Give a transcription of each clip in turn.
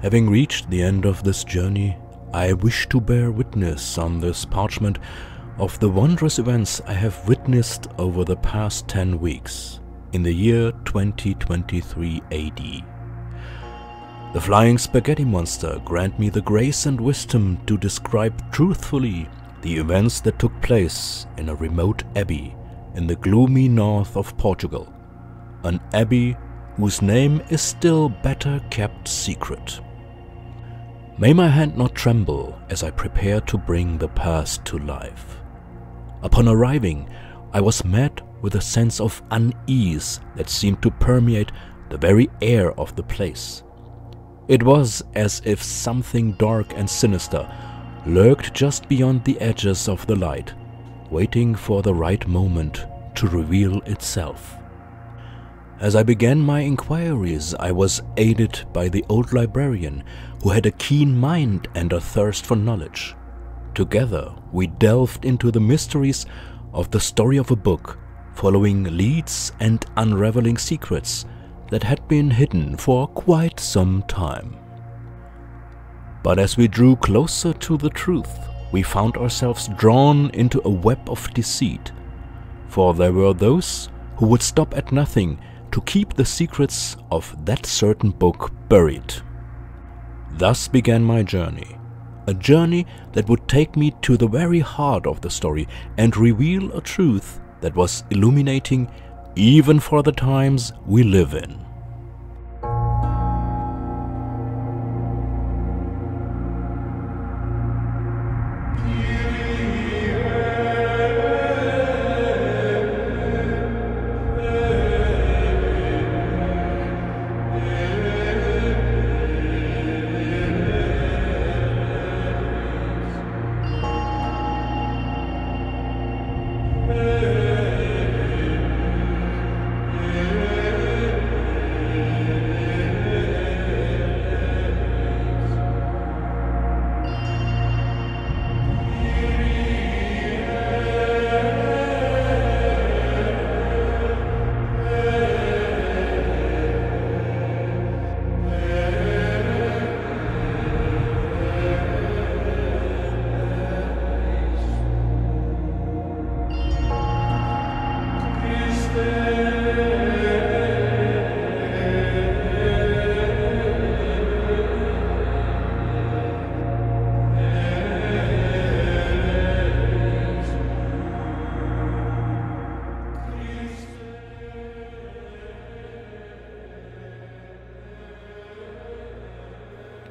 Having reached the end of this journey, I wish to bear witness on this parchment of the wondrous events I have witnessed over the past 10 weeks in the year 2023 AD. The flying spaghetti monster grant me the grace and wisdom to describe truthfully the events that took place in a remote abbey in the gloomy north of Portugal, an abbey whose name is still better kept secret. May my hand not tremble as I prepare to bring the past to life. Upon arriving, I was met with a sense of unease that seemed to permeate the very air of the place. It was as if something dark and sinister lurked just beyond the edges of the light, waiting for the right moment to reveal itself. As I began my inquiries, I was aided by the old librarian, who had a keen mind and a thirst for knowledge. Together, we delved into the mysteries of the story of a book, following leads and unraveling secrets that had been hidden for quite some time. But as we drew closer to the truth, we found ourselves drawn into a web of deceit, for there were those who would stop at nothing to keep the secrets of that certain book buried. Thus began my journey, a journey that would take me to the very heart of the story and reveal a truth that was illuminating even for the times we live in.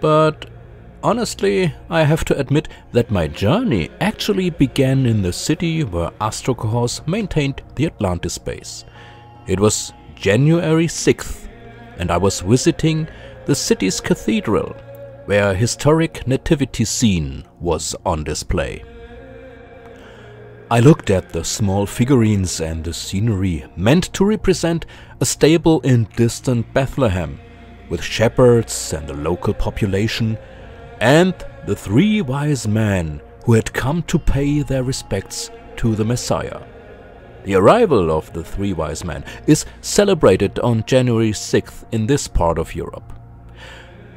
But honestly, I have to admit that my journey actually began in the city where ASTROCOHORS maintained the Atlantis base. It was January 6th, and I was visiting the city's cathedral, where a historic Nativity Scene was on display. I looked at the small figurines and the scenery meant to represent a stable in distant Bethlehem, with shepherds and the local population, and the 3 wise men who had come to pay their respects to the Messiah. The arrival of the 3 wise men is celebrated on January 6th in this part of Europe.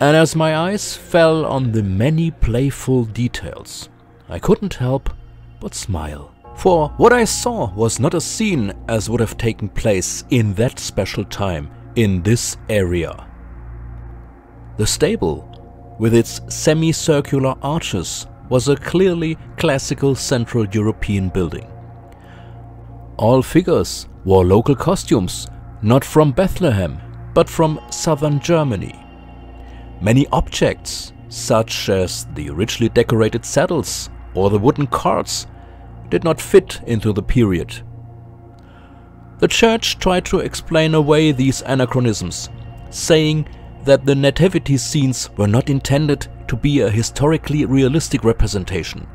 And as my eyes fell on the many playful details, I couldn't help but smile. For what I saw was not a scene as would have taken place in that special time in this area. The stable, with its semicircular arches, was a clearly classical Central European building. All figures wore local costumes, not from Bethlehem, but from southern Germany. Many objects, such as the richly decorated saddles or the wooden carts, did not fit into the period. The church tried to explain away these anachronisms, saying that the nativity scenes were not intended to be a historically realistic representation,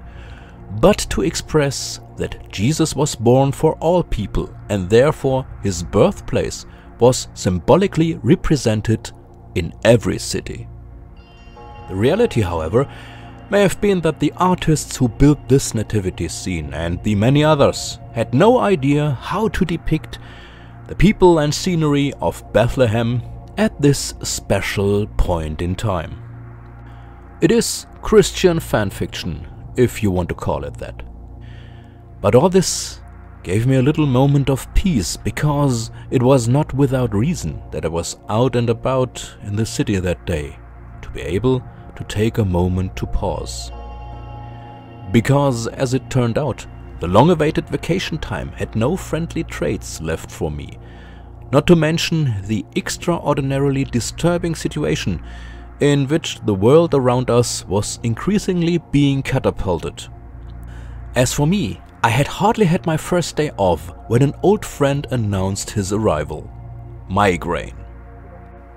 but to express that Jesus was born for all people and therefore his birthplace was symbolically represented in every city. The reality, however, may have been that the artists who built this nativity scene and the many others had no idea how to depict the people and scenery of Bethlehem at this special point in time. It is Christian fanfiction, if you want to call it that. But all this gave me a little moment of peace, because it was not without reason that I was out and about in the city that day, to be able to take a moment to pause. Because, as it turned out, the long-awaited vacation time had no friendly traits left for me, not to mention the extraordinarily disturbing situation in which the world around us was increasingly being catapulted. As for me, I had hardly had my first day off when an old friend announced his arrival. Migraine.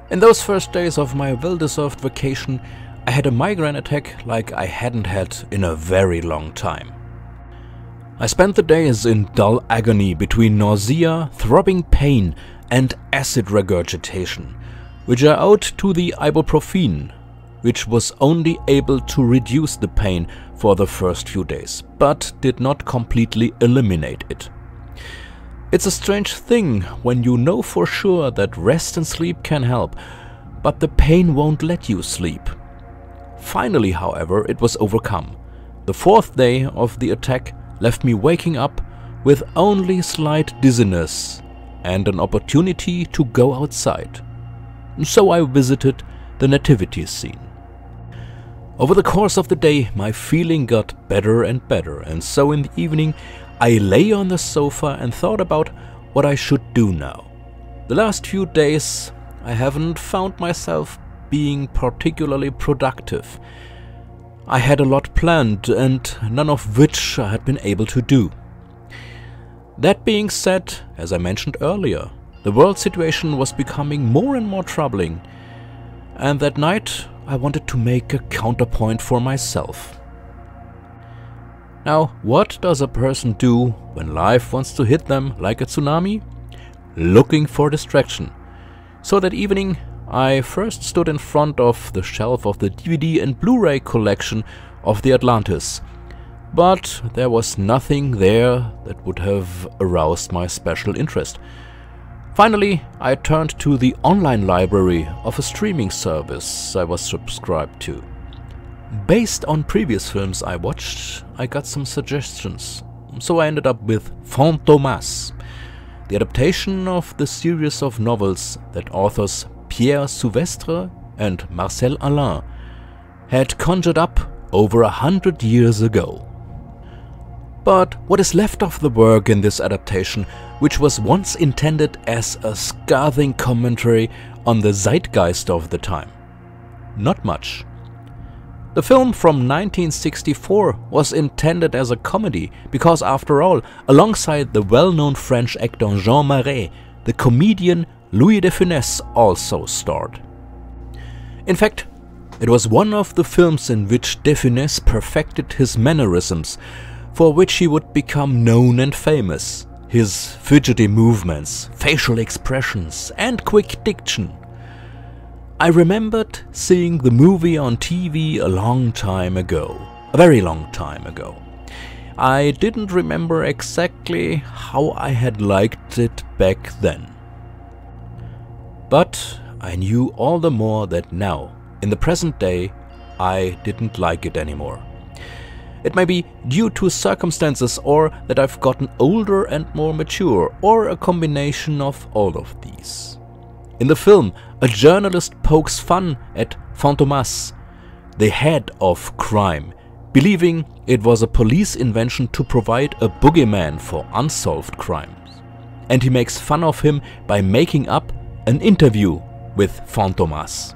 In those first days of my well-deserved vacation, I had a migraine attack like I hadn't had in a very long time. I spent the days in dull agony between nausea, throbbing pain, and acid regurgitation, which I owed to the ibuprofen, which was only able to reduce the pain for the first few days, but did not completely eliminate it. It's a strange thing when you know for sure that rest and sleep can help, but the pain won't let you sleep. Finally, however, it was overcome. The fourth day of the attack left me waking up with only slight dizziness and an opportunity to go outside. So I visited the Nativity Scene. Over the course of the day, my feeling got better and better, and so in the evening I lay on the sofa and thought about what I should do now. The last few days I haven't found myself being particularly productive. I had a lot planned, and none of which I had been able to do. That being said, as I mentioned earlier, the world situation was becoming more and more troubling, and that night I wanted to make a counterpoint for myself. Now, what does a person do when life wants to hit them like a tsunami? Looking for distraction. So that evening I first stood in front of the shelf of the DVD and Blu-ray collection of the Atlantis, but there was nothing there that would have aroused my special interest. Finally, I turned to the online library of a streaming service I was subscribed to. Based on previous films I watched, I got some suggestions, so I ended up with Fantomas, the adaptation of the series of novels that authors Pierre Souvestre and Marcel Proust had conjured up over 100 years ago. But what is left of the work in this adaptation, which was once intended as a scathing commentary on the zeitgeist of the time? Not much. The film from 1964 was intended as a comedy because, after all, alongside the well-known French actor Jean Marais, the comedian Louis de Funès also starred. In fact, it was one of the films in which de Funès perfected his mannerisms, for which he would become known and famous. His fidgety movements, facial expressions, and quick diction. I remembered seeing the movie on TV a long time ago, a very long time ago. I didn't remember exactly how I had liked it back then. But I knew all the more that now, in the present day, I didn't like it anymore. It may be due to circumstances, or that I've gotten older and more mature, or a combination of all of these. In the film, a journalist pokes fun at Fantomas, the head of crime, believing it was a police invention to provide a boogeyman for unsolved crimes. And he makes fun of him by making up an interview with Fantomas.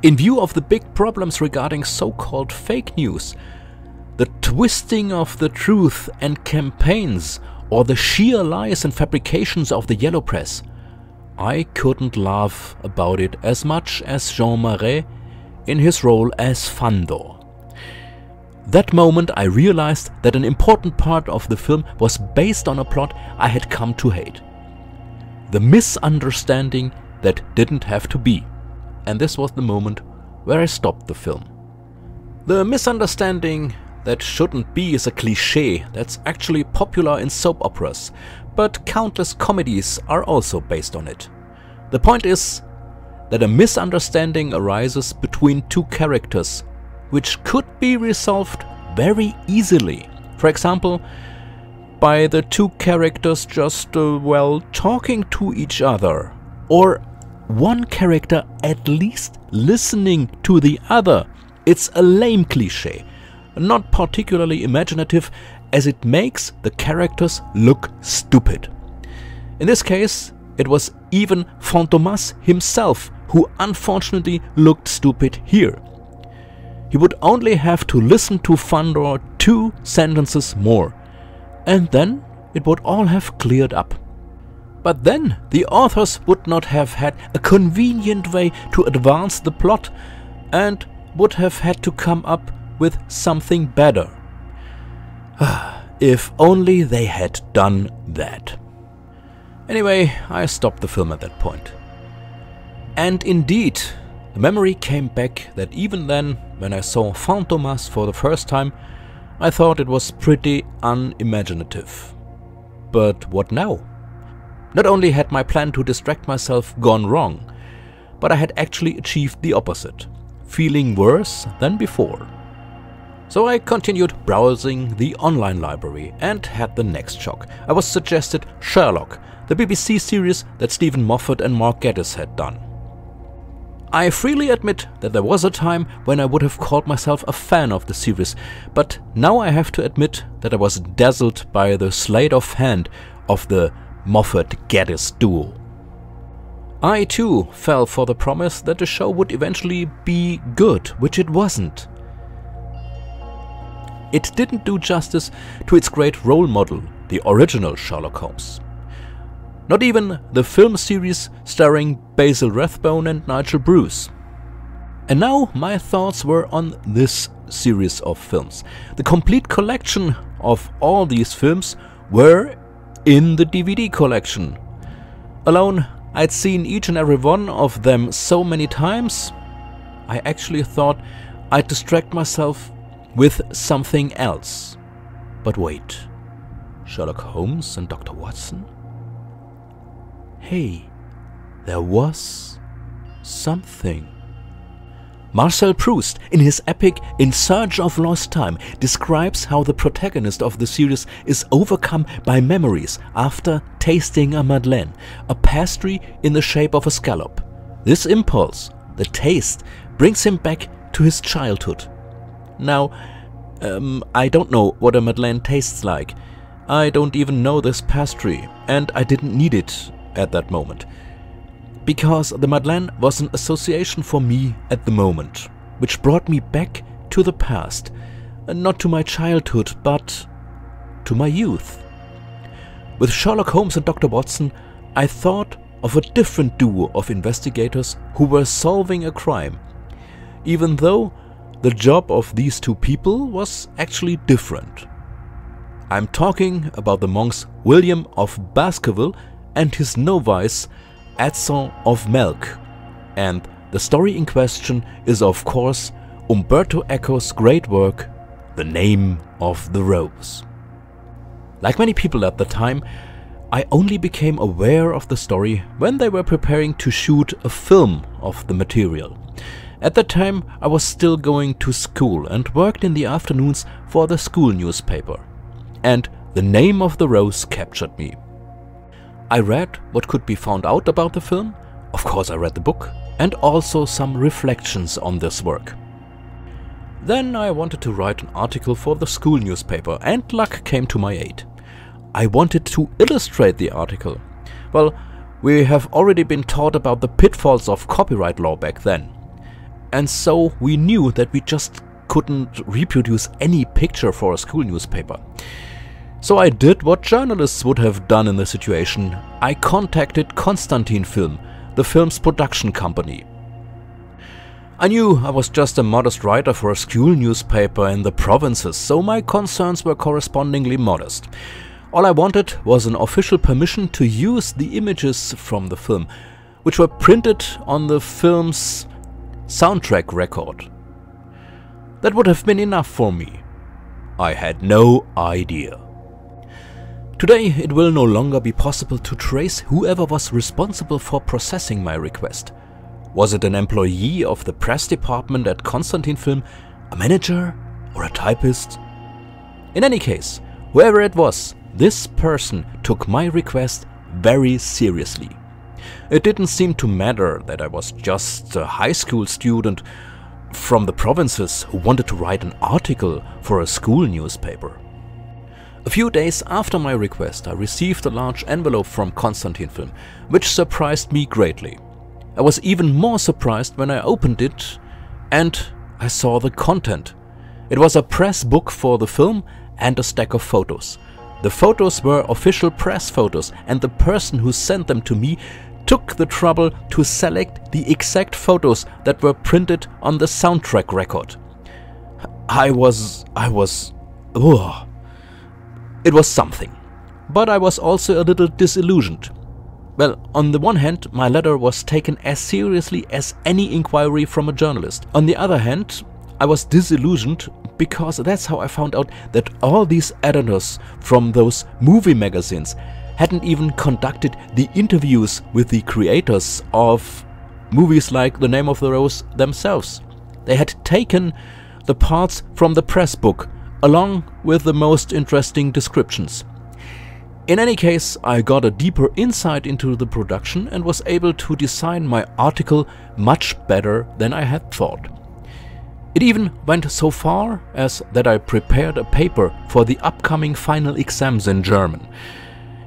In view of the big problems regarding so-called fake news, the twisting of the truth and campaigns, or the sheer lies and fabrications of the yellow press, I couldn't laugh about it as much as Jean Marais in his role as Fandor. That moment I realized that an important part of the film was based on a plot I had come to hate. The misunderstanding that didn't have to be. And this was the moment where I stopped the film. The misunderstanding that shouldn't be is a cliché that's actually popular in soap operas, but countless comedies are also based on it. The point is that a misunderstanding arises between two characters, which could be resolved very easily. For example, by the two characters just, talking to each other, or one character at least listening to the other. It's a lame cliché, not particularly imaginative, as it makes the characters look stupid. In this case, it was even Fantomas himself who unfortunately looked stupid here. He would only have to listen to Fandor 2 sentences more, and then it would all have cleared up. But then the authors would not have had a convenient way to advance the plot and would have had to come up with something better. If only they had done that. Anyway, I stopped the film at that point. And indeed, the memory came back that even then, when I saw Fantomas for the first time, I thought it was pretty unimaginative. But what now? Not only had my plan to distract myself gone wrong, but I had actually achieved the opposite, feeling worse than before. So I continued browsing the online library and had the next shock. I was suggested Sherlock, the BBC series that Stephen Moffat and Mark Gatiss had done. I freely admit that there was a time when I would have called myself a fan of the series, but now I have to admit that I was dazzled by the sleight of hand of the Moffat-Gatiss duo. I too fell for the promise that the show would eventually be good, which it wasn't. It didn't do justice to its great role model, the original Sherlock Holmes. Not even the film series starring Basil Rathbone and Nigel Bruce. And now my thoughts were on this series of films. The complete collection of all these films were in the DVD collection. Alone, I'd seen each and every one of them so many times, I actually thought I'd distract myself with something else. But wait, Sherlock Holmes and Dr. Watson? Hey, there was something. Marcel Proust, in his epic In Search of Lost Time, describes how the protagonist of the series is overcome by memories after tasting a madeleine, a pastry in the shape of a scallop. This impulse, the taste, brings him back to his childhood. Now, I don't know what a madeleine tastes like. I don't even know this pastry, and I didn't need it at that moment. Because the madeleine was an association for me at the moment, which brought me back to the past, not to my childhood, but to my youth. With Sherlock Holmes and Dr. Watson, I thought of a different duo of investigators who were solving a crime, even though the job of these two people was actually different. I'm talking about the monks William of Baskerville and his novice Adson of Melk, and the story in question is of course Umberto Eco's great work, The Name of the Rose. Like many people at the time, I only became aware of the story when they were preparing to shoot a film of the material. At that time I was still going to school and worked in the afternoons for the school newspaper, and The Name of the Rose captured me. I read what could be found out about the film, of course I read the book, and also some reflections on this work. Then I wanted to write an article for the school newspaper, and luck came to my aid. I wanted to illustrate the article. Well, we have already been taught about the pitfalls of copyright law back then, and so we knew that we just couldn't reproduce any picture for a school newspaper. So I did what journalists would have done in the situation. I contacted Constantine Film, the film's production company. I knew I was just a modest writer for a school newspaper in the provinces, so my concerns were correspondingly modest. All I wanted was an official permission to use the images from the film, which were printed on the film's soundtrack record. That would have been enough for me. I had no idea. Today it will no longer be possible to trace whoever was responsible for processing my request. Was it an employee of the press department at Constantine Film, a manager or a typist? In any case, whoever it was, this person took my request very seriously. It didn't seem to matter that I was just a high school student from the provinces who wanted to write an article for a school newspaper. A few days after my request, I received a large envelope from Constantine Film, which surprised me greatly. I was even more surprised when I opened it and I saw the content. It was a press book for the film and a stack of photos. The photos were official press photos, and the person who sent them to me took the trouble to select the exact photos that were printed on the soundtrack record. It was something. But I was also a little disillusioned. Well, on the one hand, my letter was taken as seriously as any inquiry from a journalist. On the other hand, I was disillusioned because that's how I found out that all these editors from those movie magazines hadn't even conducted the interviews with the creators of movies like The Name of the Rose themselves. They had taken the parts from the press book along with the most interesting descriptions. In any case, I got a deeper insight into the production and was able to design my article much better than I had thought. It even went so far as that I prepared a paper for the upcoming final exams in German,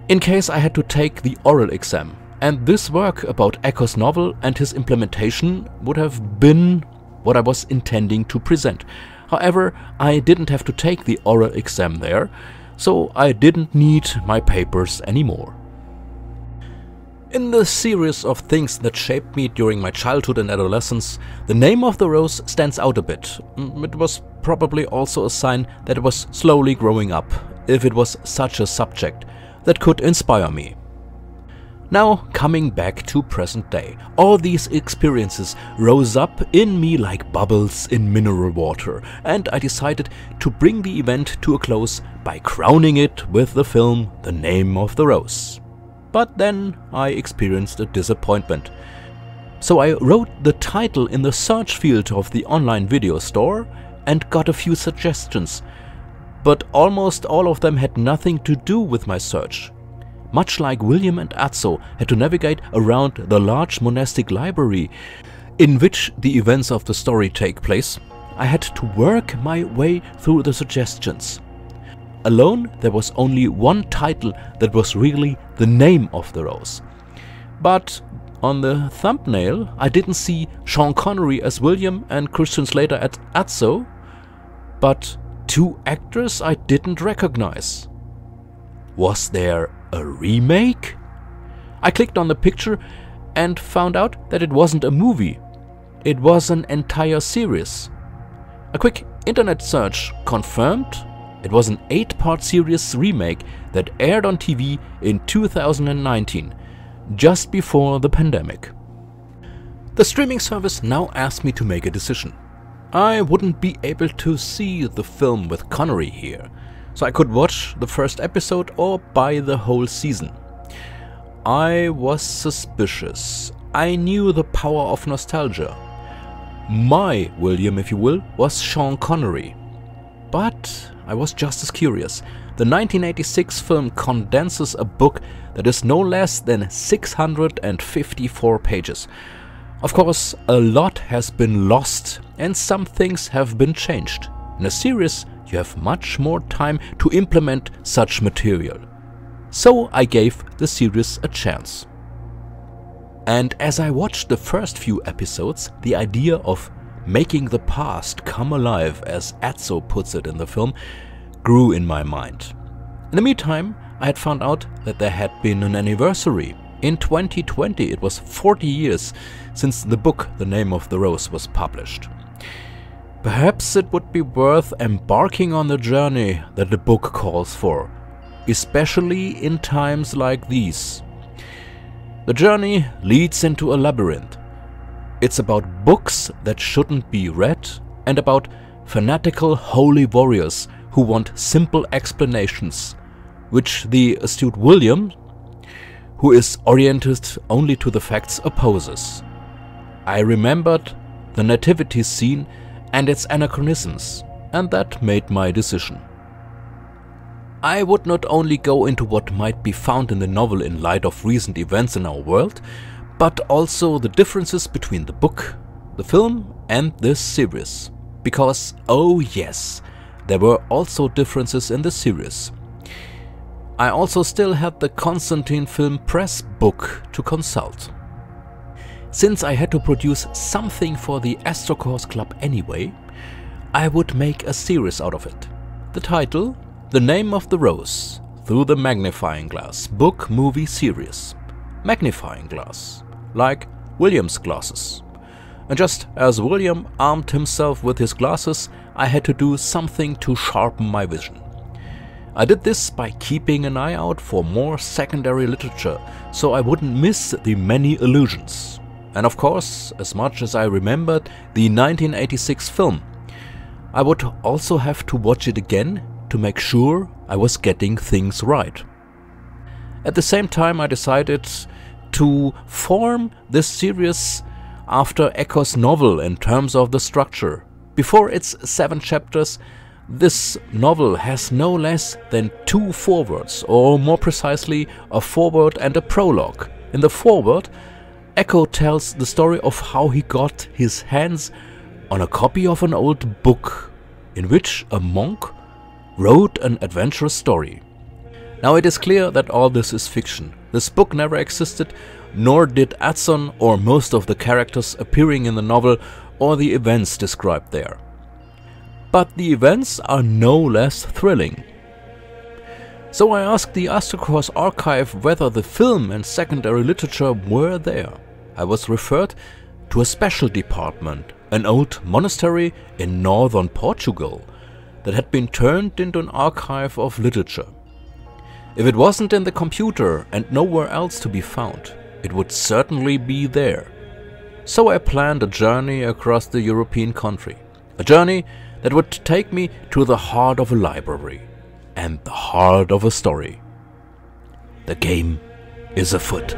in case I had to take the oral exam, and this work about Eco's novel and his implementation would have been what I was intending to present. However, I didn't have to take the oral exam there, so I didn't need my papers anymore. In the series of things that shaped me during my childhood and adolescence, The Name of the Rose stands out a bit. It was probably also a sign that it was slowly growing up, if it was such a subject that could inspire me. Now, coming back to present day, all these experiences rose up in me like bubbles in mineral water, and I decided to bring the event to a close by crowning it with the film The Name of the Rose. But then I experienced a disappointment. So I wrote the title in the search field of the online video store and got a few suggestions, but almost all of them had nothing to do with my search. Much like William and Atzo had to navigate around the large monastic library in which the events of the story take place, I had to work my way through the suggestions. Alone, there was only one title that was really The Name of the Rose. But on the thumbnail, I didn't see Sean Connery as William and Christian Slater as Atzo, but two actors I didn't recognize. Was there a remake? I clicked on the picture and found out that it wasn't a movie. It was an entire series. A quick internet search confirmed it was an 8-part series remake that aired on TV in 2019, just before the pandemic. The streaming service now asked me to make a decision. I wouldn't be able to see the film with Connery here, so I could watch the first episode or buy the whole season. I was suspicious. I knew the power of nostalgia. My William, if you will, was Sean Connery. But I was just as curious. The 1986 film condenses a book that is no less than 654 pages. Of course, a lot has been lost and some things have been changed. In a series, you have much more time to implement such material. So I gave the series a chance. And as I watched the first few episodes, the idea of making the past come alive, as Atzo puts it in the film, grew in my mind. In the meantime, I had found out that there had been an anniversary. In 2020, it was 40 years since the book The Name of the Rose was published. Perhaps it would be worth embarking on the journey that the book calls for, especially in times like these. The journey leads into a labyrinth. It's about books that shouldn't be read and about fanatical holy warriors who want simple explanations, which the astute William, who is oriented only to the facts, opposes. I remembered the Nativity Scene and its anachronisms, and that made my decision. I would not only go into what might be found in the novel in light of recent events in our world, but also the differences between the book, the film and this series. Because, oh yes, there were also differences in the series. I also still had the Constantine Film Press book to consult. Since I had to produce something for the ASTROCOHORS Club anyway, I would make a series out of it. The title: The Name of the Rose, through the Magnifying Glass book movie series. Magnifying glass, like William's glasses. And just as William armed himself with his glasses, I had to do something to sharpen my vision. I did this by keeping an eye out for more secondary literature, so I wouldn't miss the many allusions. And of course, as much as I remembered the 1986 film, I would also have to watch it again to make sure I was getting things right. At the same time, I decided to form this series after Eco's novel in terms of the structure. Before its 7 chapters, this novel has no less than 2 forewords, or more precisely, a foreword and a prologue. In the foreword, Eco tells the story of how he got his hands on a copy of an old book in which a monk wrote an adventurous story. Now it is clear that all this is fiction. This book never existed, nor did Adson or most of the characters appearing in the novel or the events described there. But the events are no less thrilling. So I asked the ASTROCOHORS archive whether the film and secondary literature were there. I was referred to a special department, an old monastery in northern Portugal, that had been turned into an archive of literature. If it wasn't in the computer and nowhere else to be found, it would certainly be there. So I planned a journey across the European country. A journey that would take me to the heart of a library and the heart of a story. The game is afoot.